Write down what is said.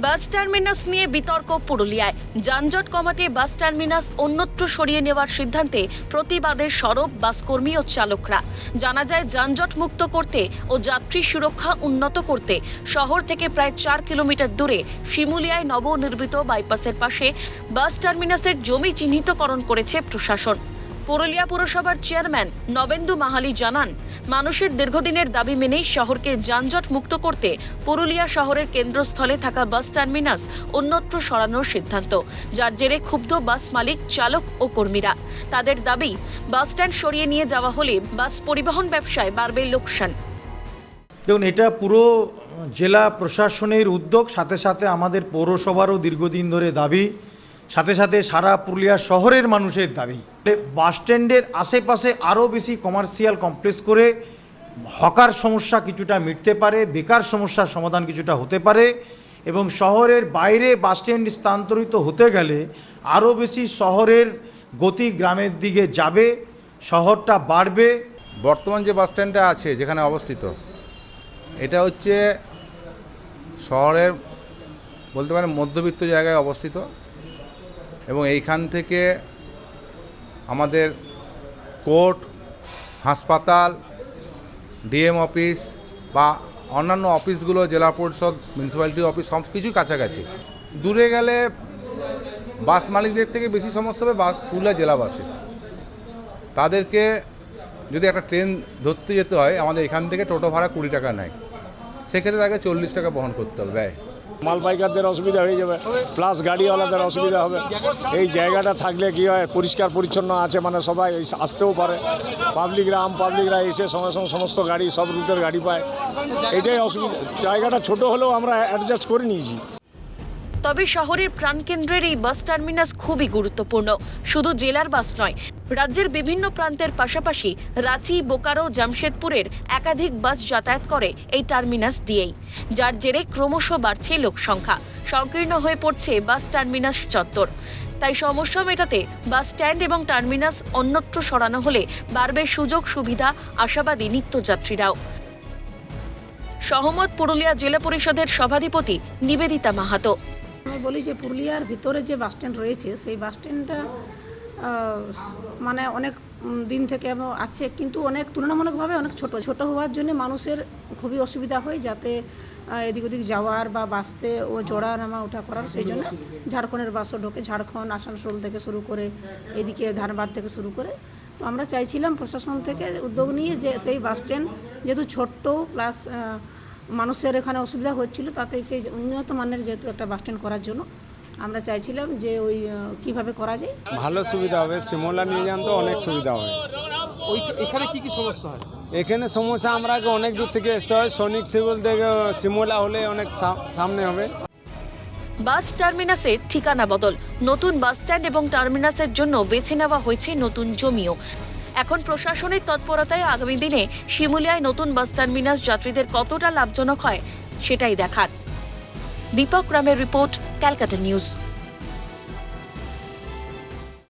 Bus terminus নিয়ে বিতর্ক পুরুলিয়ায়। যানজট কমাতে বাস টার্মিনাস অন্যত্র সরিয়ে নেওয়ার সিদ্ধান্তে প্রতিবাদে সরব বাসকর্মী ও চালকরা। জানা যায়, যানজট মুক্ত করতে ও যাত্রী সুরক্ষা উন্নত করতে শহর থেকে প্রায় 4 কিলোমিটার দূরে শিমুলিয়ায় নবনির্মিত বাইপাসের পাশে বাস টার্মিনাসের জমি চিহ্নিতকরণ করেছে প্রশাসন। পুরুলিয়া পুরসভার চেয়ারম্যান নবেন্দু মাহালি জানান, মানুষের দীর্ঘদিনের দাবি মেনেই শহরকে যানজট মুক্ত করতে পুরুলিয়া শহরের কেন্দ্রস্থলে থাকা বাস টার্মিনাস অন্যত্র সরানোর সিদ্ধান্ত, যার জেরে ক্ষুব্ধ বাস মালিক, চালক ও কর্মীরা। তাদের দাবি, বাস স্ট্যান্ড সরিয়ে নিয়ে যাওয়া হলে বাস পরিবহন ব্যবসায় বাড়বে লোকসান। দেখুন, এটা পুরো জেলা প্রশাসনের উদ্যোগ, সাথে সাথে আমাদের পৌরসভারও দীর্ঘদিন ধরে দাবি, সাথে সাথে সারা পুরুলিয়া শহরের মানুষের দাবি। বাস স্ট্যান্ডের আশেপাশে আরও বেশি কমার্শিয়াল কমপ্লেক্স করে হকার সমস্যা কিছুটা মিটতে পারে, বেকার সমস্যার সমাধান কিছুটা হতে পারে, এবং শহরের বাইরে বাস স্ট্যান্ড স্থানান্তরিত হতে গেলে আরও বেশি শহরের গতি গ্রামের দিকে যাবে, শহরটা বাড়বে। বর্তমান যে বাস স্ট্যান্ডটা আছে যেখানে অবস্থিত, এটা হচ্ছে শহরের বলতে পারেন মধ্যবিত্ত জায়গায় অবস্থিত, এবং এইখান থেকে আমাদের কোর্ট, হাসপাতাল, ডিএম অফিস বা অন্যান্য অফিসগুলো, জেলা পরিষদ, মিউনিসিপ্যালিটি অফিস সব কিছুই কাছাকাছি। দূরে গেলে বাস মালিকদের থেকে বেশি সমস্যা হবে পুরুলিয়া জেলাবাসীর। তাদেরকে যদি একটা ট্রেন ধরতে যেতে হয়, আমাদের এখান থেকে টোটো ভাড়া 20 টাকা নেয়, সেক্ষেত্রে তাকে 40 টাকা বহন করতে হবে ব্যয়। মালবাহীকারদের অসুবিধা হয়ে যাবে, প্লাস গাড়িওয়ালাদের অসুবিধা হবে। এই জায়গাটা থাকলে কি হয়, পরিষ্কার পরিচ্ছন্ন আছে, মানে সবাই আসতেও পারে, পাবলিকরা এসে সঙ্গে সঙ্গে সমস্ত গাড়ি, সব রুটের গাড়ি পায়। এটাই অসুবিধা। জায়গাটা ছোট হলেও আমরা অ্যাডজাস্ট করে নিয়েছি। তবে শহরের প্রাণকেন্দ্রের এই বাস টার্মিনাস খুবই গুরুত্বপূর্ণ। শুধু জেলার বাস নয়, রাজ্যের বিভিন্ন প্রান্তের পাশাপাশি রাঁচি, বোকারো, জামশেদপুরের একাধিক বাস যাতায়াত করে এই টার্মিনাস দিয়েই, যার জেরে ক্রমশ বাড়ছে লোকসংখ্যা, সংকীর্ণ হয়ে পড়ছে বাস টার্মিনাস চত্বর। তাই সমস্যা মেটাতে বাস স্ট্যান্ড এবং টার্মিনাস অন্যত্র সরানো হলে বাড়বে সুযোগ সুবিধা, আশাবাদী নিত্যযাত্রীরাও। সহমত পুরুলিয়া জেলা পরিষদের সভাধিপতি নিবেদিতা মাহাতো। আমি বলি যে পুরুলিয়ার ভিতরে যে বাস স্ট্যান্ড রয়েছে, সেই বাস স্ট্যান্ডটা মানে অনেক দিন থেকে আছে, কিন্তু অনেক তুলনামূলকভাবে অনেক ছোট হওয়ার জন্য মানুষের খুবই অসুবিধা হয়, যাতে এদিক ওদিক যাওয়ার বা বাসতে ও চড়া নামা ওঠা করার। সেই জন্য ঝাড়খণ্ডের বাসও ঢোকে, ঝাড়খণ্ড, আসানসোল থেকে শুরু করে এদিকে ধানবাদ থেকে শুরু করে। তো আমরা চাইছিলাম প্রশাসন থেকে উদ্যোগ নিয়ে যে সেই বাস স্ট্যান্ড যেহেতু ছোট্ট, প্লাস মানুষের এখানে অসুবিধা হচ্ছিল, তাতে সেই উন্নত মানের যেহেতু একটা বাস স্ট্যান্ড করার জন্য আমরা চাইছিলাম যে ওই কিভাবে করা যায়। ভালো সুবিধা হবে, শিমলা নিয়ে যান তো অনেক সুবিধা হবে। এখানে কি সমস্যা হয়? এখানে সমস্যা, আমরা অনেক দূর থেকে আসতে হয়, সৈনিক থেকে শিমলা হলে অনেক সামনে হবে। বাস টার্মিনাসের ঠিকানা বদল, নতুন বাস স্ট্যান্ড এবং টার্মিনাসের জন্য বেছে নেওয়া হয়েছে নতুন জমিও। এখন প্রশাসনের তৎপরতায় আগামী দিনে শিমুলিয়ায় নতুন বাস টার্মিনাস যাত্রীদের কতটা লাভজনক হয় সেটাই দেখার। দীপক রামের রিপোর্ট, ক্যালকাটা নিউজ।